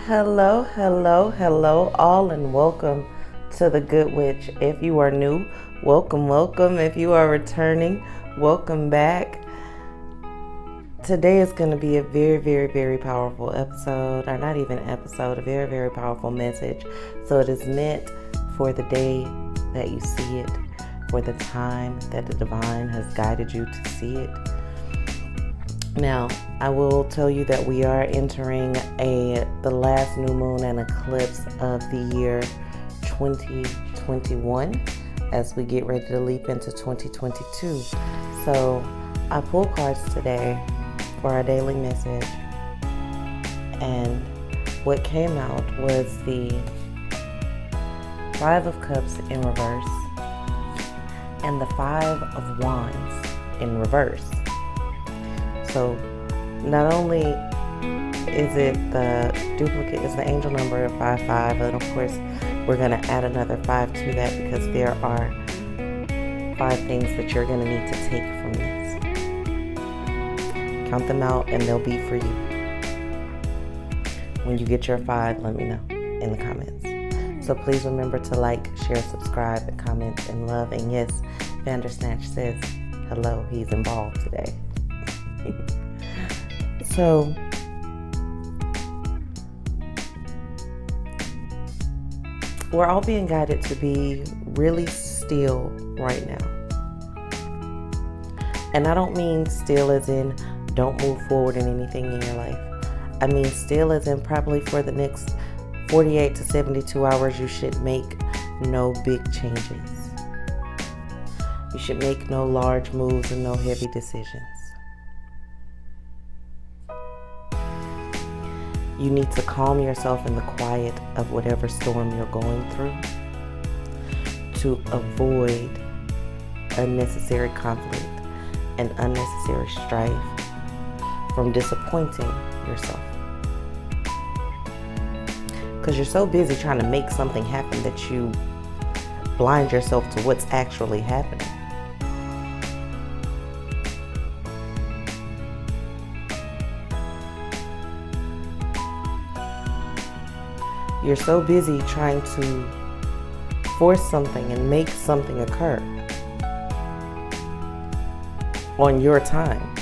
Hello, hello, hello, all, and welcome to the Good Witch. If you are new, welcome, welcome. If you are returning, welcome back. Today is going to be a very, very, very powerful episode, or not even episode, a very, very powerful message. So it is meant for the day that you see it, for the time that the divine has guided you to see it. Now, I will tell you that we are entering the last new moon and eclipse of the year 2021 as we get ready to leap into 2022. So I pulled cards today for our daily message, and what came out was the Five of Cups in reverse and the Five of Wands in reverse. So not only is it the duplicate, it's the angel number of 55, and of course we're going to add another 5 to that because there are 5 things that you're going to need to take from this. Count them out and they'll be for you. When you get your 5, let me know in the comments. So please remember to like, share, subscribe, and comment and love. And yes, Vandersnatch says hello, he's involved today. So we're all being guided to be really still right now. And I don't mean still as in don't move forward in anything in your life. I mean still as in probably for the next 48 to 72 hours you should make no big changes. You should make no large moves and no heavy decisions. You need to calm yourself in the quiet of whatever storm you're going through to avoid unnecessary conflict and unnecessary strife from disappointing yourself. Because you're so busy trying to make something happen that you blind yourself to what's actually happening. You're so busy trying to force something and make something occur on your time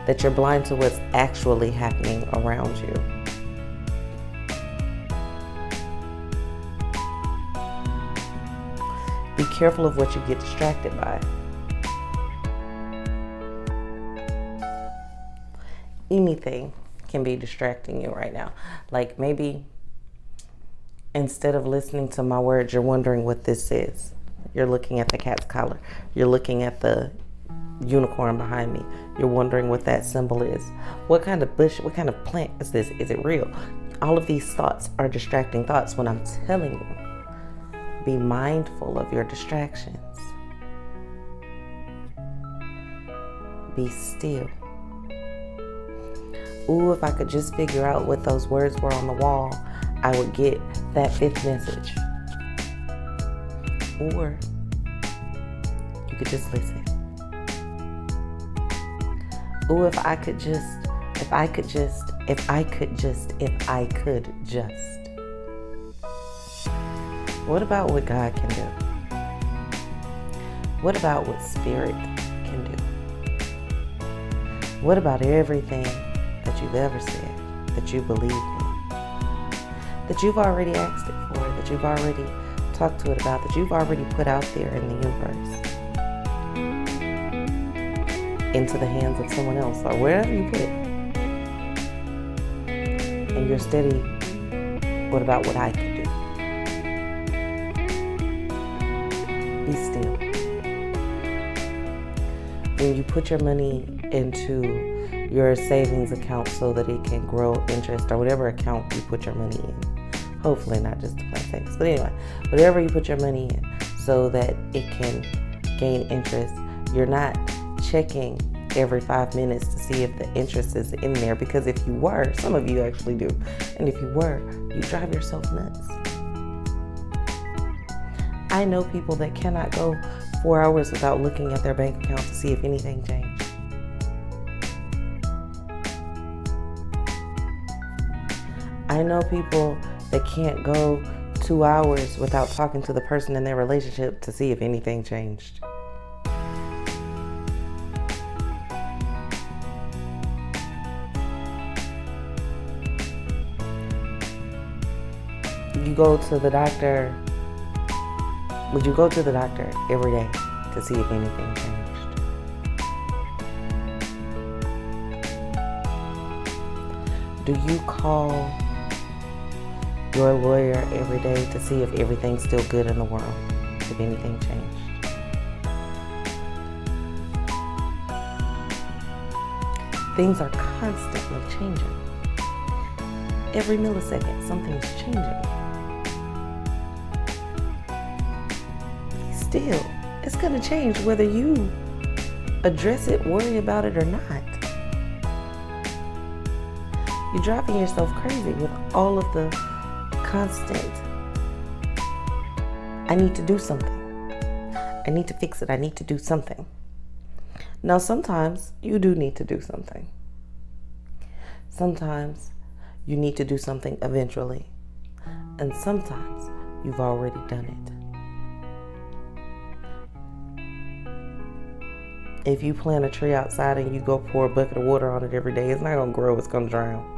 that you're blind to what's actually happening around you. Be careful of what you get distracted by. Anything can be distracting you right now. Like maybe instead of listening to my words, you're wondering what this is. You're looking at the cat's collar. You're looking at the unicorn behind me. You're wondering what that symbol is. What kind of bush, what kind of plant is this? Is it real? All of these thoughts are distracting thoughts when I'm telling you, be mindful of your distractions. Be still. Ooh, if I could just figure out what those words were on the wall, I would get that 5th message. Or you could just listen. Ooh, if I could just. What about what God can do? What about what Spirit can do? What about everything that you've ever said, that you believed in, that you've already asked it for, that you've already talked to it about, that you've already put out there in the universe, into the hands of someone else, or wherever you put it, and you're steady, what about what I can do? Be still. When you put your money into your savings account so that it can grow interest, or whatever account you put your money in. Hopefully not just to play savings, but anyway, whatever you put your money in so that it can gain interest, you're not checking every 5 minutes to see if the interest is in there, because if you were, some of you actually do, and if you were, you drive yourself nuts. I know people that cannot go 4 hours without looking at their bank account to see if anything changed. I know people that can't go 2 hours without talking to the person in their relationship to see if anything changed. You go to the doctor. Would you go to the doctor every day to see if anything changed? Do you call your lawyer every day to see if everything's still good in the world, if anything changed? Things are constantly changing. Every millisecond, something's changing. Still, it's going to change whether you address it, worry about it or not. You're driving yourself crazy with all of the constant, I need to do something. I need to fix it. I need to do something. Now, sometimes you do need to do something. Sometimes you need to do something eventually. And sometimes you've already done it. If you plant a tree outside and you go pour a bucket of water on it every day, it's not going to grow, it's going to drown.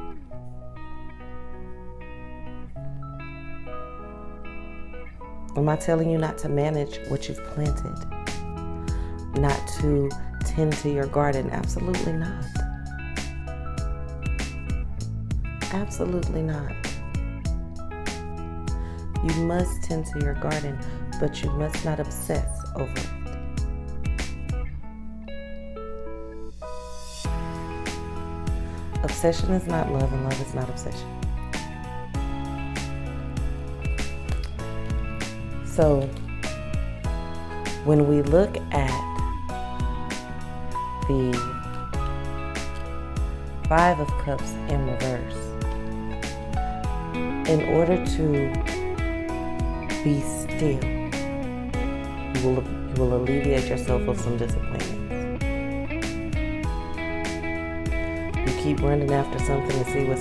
Am I telling you not to manage what you've planted? Not to tend to your garden? Absolutely not. Absolutely not. You must tend to your garden, but you must not obsess over it. Obsession is not love, and love is not obsession. So, when we look at the Five of Cups in reverse, in order to be still, you will alleviate yourself of some disappointments. You keep running after something to see what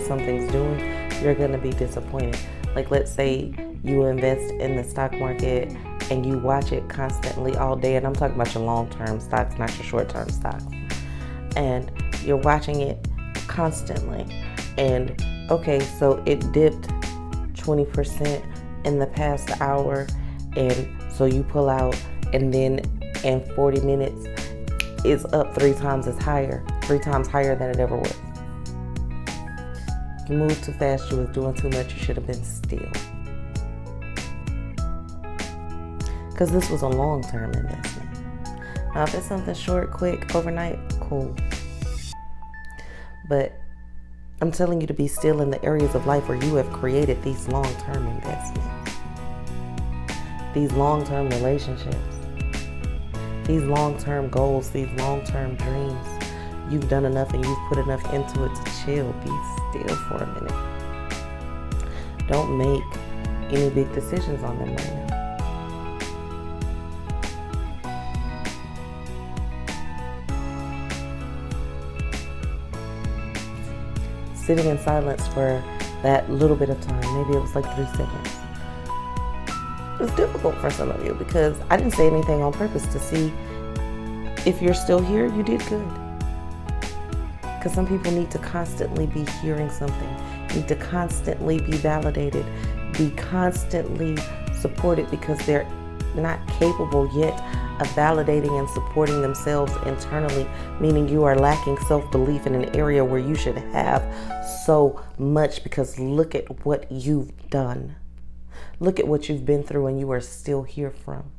something's doing, you're going to be disappointed. Like, let's say you invest in the stock market and you watch it constantly all day, and I'm talking about your long-term stocks, not your short-term stocks, and you're watching it constantly, and okay, so it dipped 20% in the past hour, and so you pull out, and then in 40 minutes it's up 3 times higher than it ever was. You moved too fast, you was doing too much, you should have been still. Because this was a long-term investment. Now, if it's something short, quick, overnight, cool. But I'm telling you to be still in the areas of life where you have created these long-term investments, these long-term relationships, these long-term goals, these long-term dreams. You've done enough and you've put enough into it to chill. Be still for a minute. Don't make any big decisions on them right now. Sitting in silence for that little bit of time, maybe it was like 3 seconds. It was difficult for some of you because I didn't say anything on purpose to see if you're still here. You did good. Because some people need to constantly be hearing something, need to constantly be validated, be constantly supported because they're not capable yet of validating and supporting themselves internally, meaning you are lacking self-belief in an area where you should have so much, because look at what you've done. Look at what you've been through and you are still here from.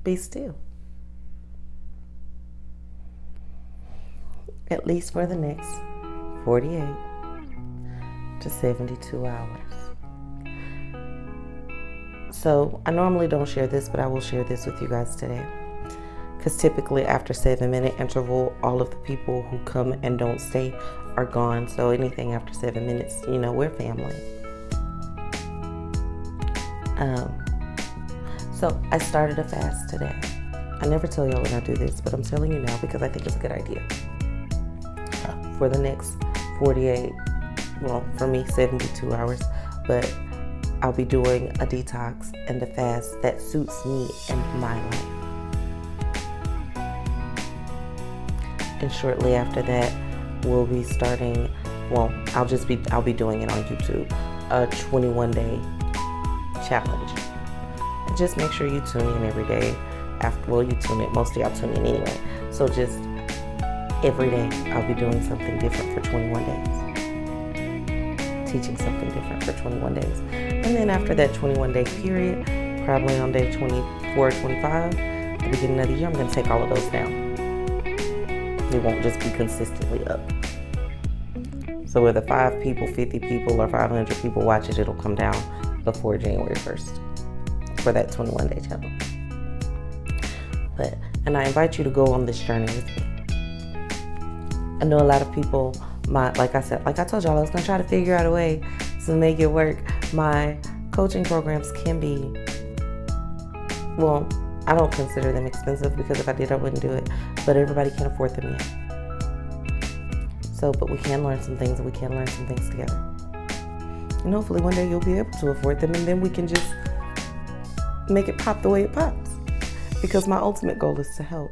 Be still. At least for the next 48 to 72 hours. So I normally don't share this, but I will share this with you guys today. Because typically after 7-minute interval, all of the people who come and don't stay are gone. So anything after 7 minutes, you know, we're family. So I started a fast today. I never tell y'all when I do this, but I'm telling you now because I think it's a good idea. For the next 48, well, for me, 72 hours, but I'll be doing a detox and a fast that suits me and my life. And shortly after that, we'll be starting, well, I'll be doing it on YouTube, a 21-day challenge. And just make sure you tune in every day. You tune in, most of y'all tune in anyway. So just every day, I'll be doing something different for 21 days. Teaching something different for 21 days. And then after that 21-day period, probably on day 24 or 25, at the beginning of the year, I'm going to take all of those down. It won't just be consistently up. So whether 5 people, 50 people, or 500 people watch it, it'll come down before January 1st for that 21-day challenge. And I invite you to go on this journey with me. I know a lot of people, like I told y'all, I was going to try to figure out a way to make it work. My coaching programs can be, well, I don't consider them expensive because if I did, I wouldn't do it. But everybody can afford them yet. So, but we can learn some things, and we can learn some things together. And hopefully one day you'll be able to afford them, and then we can just make it pop the way it pops. Because my ultimate goal is to help.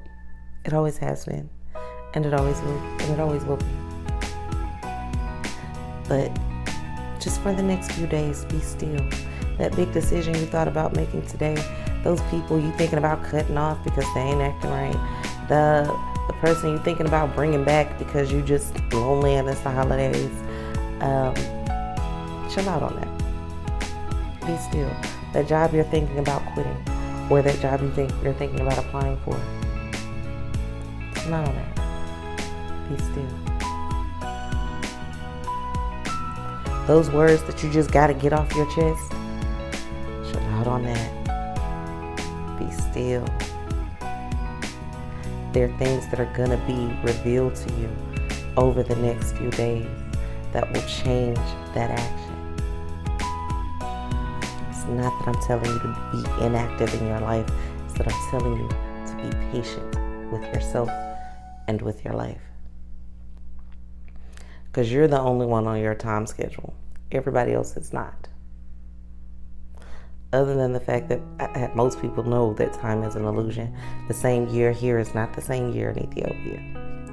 It always has been, and it always will, and it always will be. But just for the next few days, be still. That big decision you thought about making today, those people you thinking about cutting off because they ain't acting right, the person you thinking about bringing back because you just lonely and it's the holidays, chill out on that. Be still. That job you're thinking about quitting, or that job you're thinking about applying for, chill out on that. Be still. Those words that you just got to get off your chest, chill out on that. Be still. There are things that are going to be revealed to you over the next few days that will change that action. It's not that I'm telling you to be inactive in your life. It's that I'm telling you to be patient with yourself and with your life. Because you're the only one on your time schedule. Everybody else is not. Other than the fact that most people know that time is an illusion. The same year here is not the same year in Ethiopia.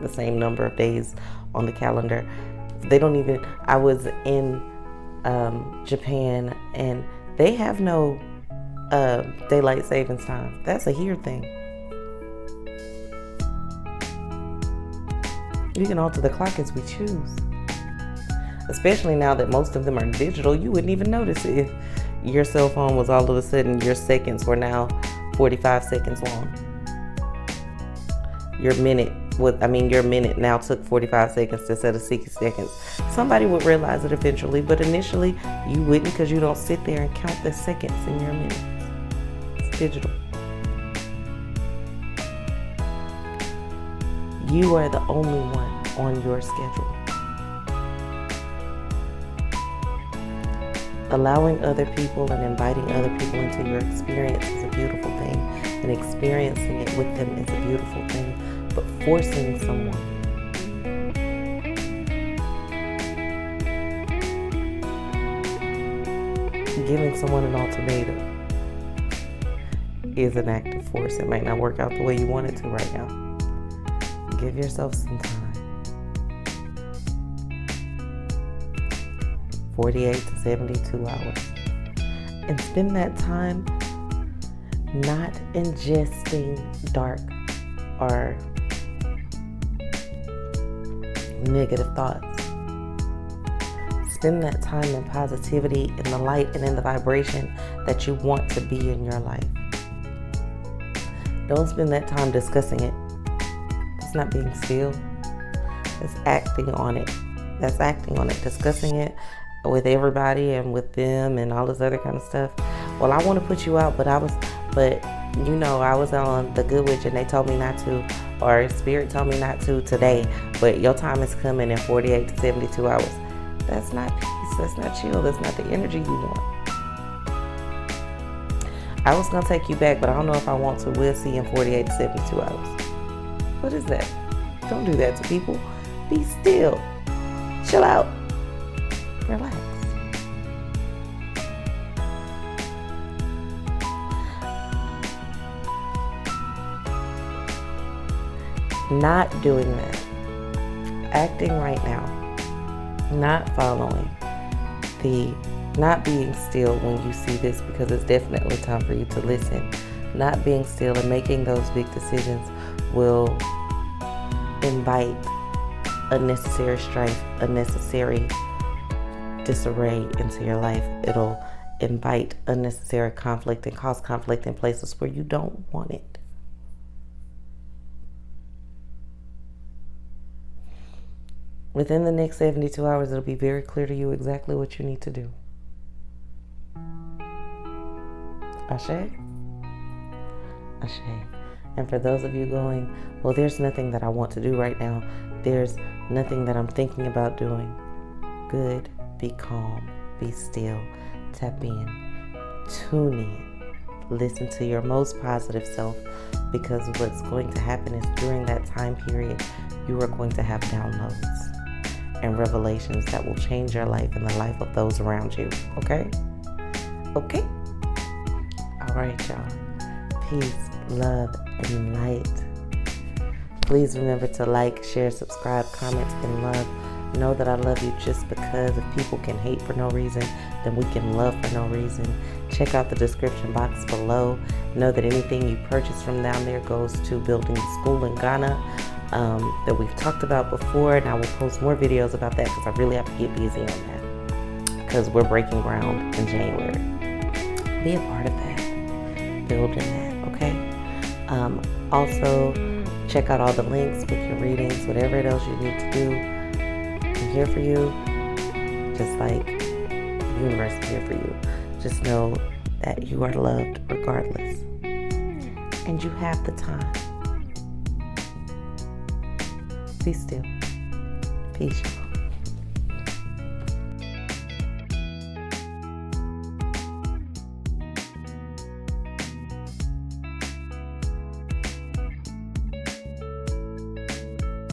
The same number of days on the calendar. They don't even, I was in Japan and they have no daylight savings time. That's a here thing. We can alter the clock as we choose. Especially now that most of them are digital, you wouldn't even notice it if your cell phone was all of a sudden your seconds were now 45 seconds long. Your minute now took 45 seconds instead of 60 seconds. Somebody would realize it eventually, but initially you wouldn't because you don't sit there and count the seconds in your minutes. It's digital. You are the only one on your schedule. Allowing other people and inviting other people into your experience is a beautiful thing, and experiencing it with them is a beautiful thing, but forcing someone giving someone an ultimatum is an act of force. It might not work out the way you want it to right now. Give yourself some time. 48 to 72 hours. And spend that time not ingesting dark or negative thoughts. Spend that time in positivity, in the light, and in the vibration that you want to be in your life. Don't spend that time discussing it. It's not being still. It's acting on it. That's acting on it. Discussing it with everybody and with them and all this other kind of stuff. Well, I want to put you out, but I was on the Good Witch and they told me not to, or Spirit told me not to today, but your time is coming in 48 to 72 hours. That's not peace. That's not chill. That's not the energy you want. I was going to take you back, but I don't know if I want to. We'll see in 48 to 72 hours. What is that? Don't do that to people. Be still. Chill out. Relax. Not doing that. Acting right now. Not following. Not being still when you see this, because it's definitely time for you to listen. Not being still and making those big decisions will invite unnecessary strife, unnecessary disarray into your life. It'll invite unnecessary conflict and cause conflict in places where you don't want it. Within the next 72 hours, it'll be very clear to you exactly what you need to do. Ashe? Ashe. And for those of you going, well, there's nothing that I want to do right now. There's nothing that I'm thinking about doing. Good. Be calm. Be still. Tap in. Tune in. Listen to your most positive self, because what's going to happen is during that time period, you are going to have downloads and revelations that will change your life and the life of those around you. Okay? Okay? All right, y'all. Peace, love, and light. Please remember to like, share, subscribe, comment, and love. Know that I love you just because. If people can hate for no reason, then we can love for no reason. Check out the description box below. Know that anything you purchase from down there goes to building the school in Ghana that we've talked about before, and I will post more videos about that because I really have to get busy on that, because we're breaking ground in January. Be a part of that, building that, okay? Also, check out all the links with your readings, whatever else you need to do. I'm here for you, just like the universe is here for you. Just know that you are loved regardless, and you have the time. Be still. Peace.